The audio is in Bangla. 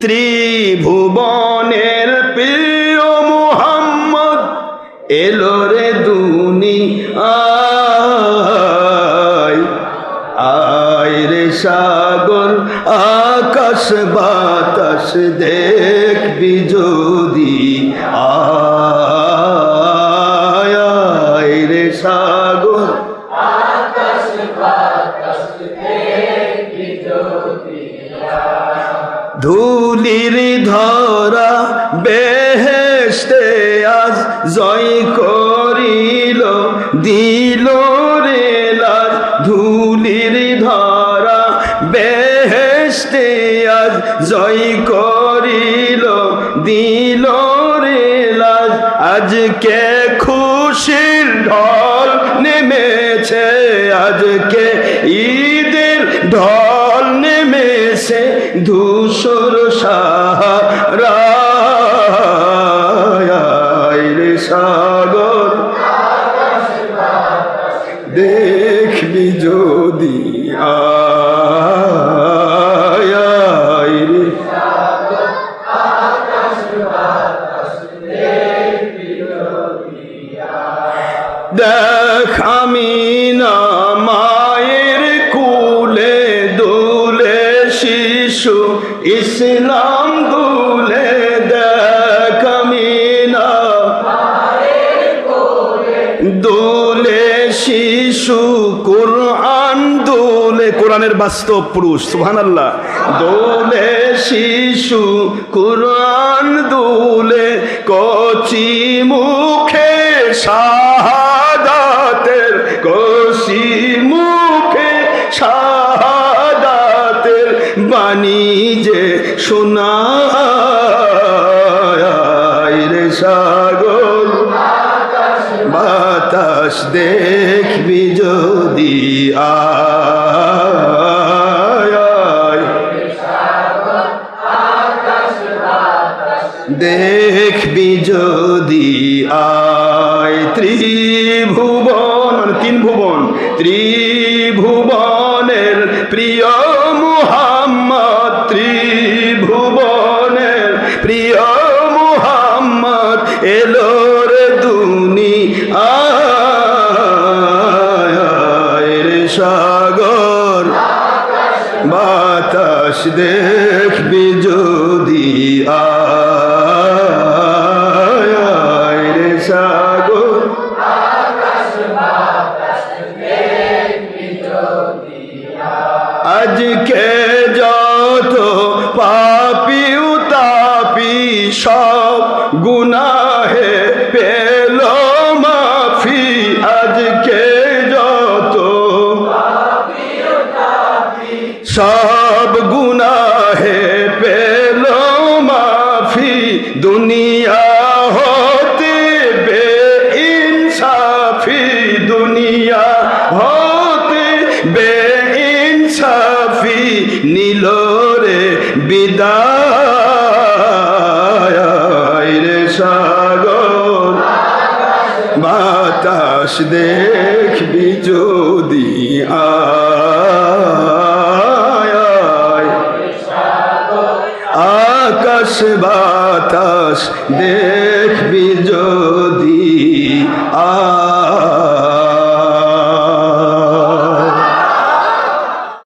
ত্রিভুবনের প্রিয় মুহাম্মদ এলো রে দুনিয়ায়। আয় রে সাগর আকাশ বাতাস দেখবি যদি, আয় আয় রে সাগর আকাশ বাতাস দেখবি যদি। ধুলির ধরা বেহেশতে আজ জয় করিল দিল রে লাজ। ধুলির ধরা বেহেশতে আজ জয় করিল দিল রে লাজ। আজকে খুশির ঢল নেমেছে, আজকে ঈদের ঢল নেমেছে ধূসর সাহারায় রে সাগর দেখবি যদি, আয় আয় রে দেখ আমিনা মায়ের কুলে দুলে শিশু ইসলাম দুলে। দেখ আমিনা দুলে শিশু কুরআন দুলে, কোরআনের বাস্তব পুরুষ সুবহানাল্লাহ। দুলে শিশু কুরআন দুলে, কচি মুখে শাহাদাতের, কচি মুখে শাহাদাতের বাণী যে শোনায় রে সাগর বাতাস দেখবি যদি, আয় আয় দেখবি যদি, আয়। ত্রিভুবন তিন ভুবন, ত্রিভুবনের প্রিয় মুহাম্মদ, ত্রিভুবনের প্রিয় মুহাম্মদ এলো রে দুনিয়ায় রে সাগর বাতাস দেখবি যদি, আয় আয় রে সাগর আজকে যত পাপী তাপী সব গুনাহে পেল মাফি। আজকে যত সব গুনাহে পেল মাফি, দুনিয়া হতে বেইনসাফি, দুনিয়া হতে বেইনসাফি নিল রে বিদায় রে সাগর বাতাস দেখবি যদি, আয় আয় আকাশ বাতাস দেখবি যদি।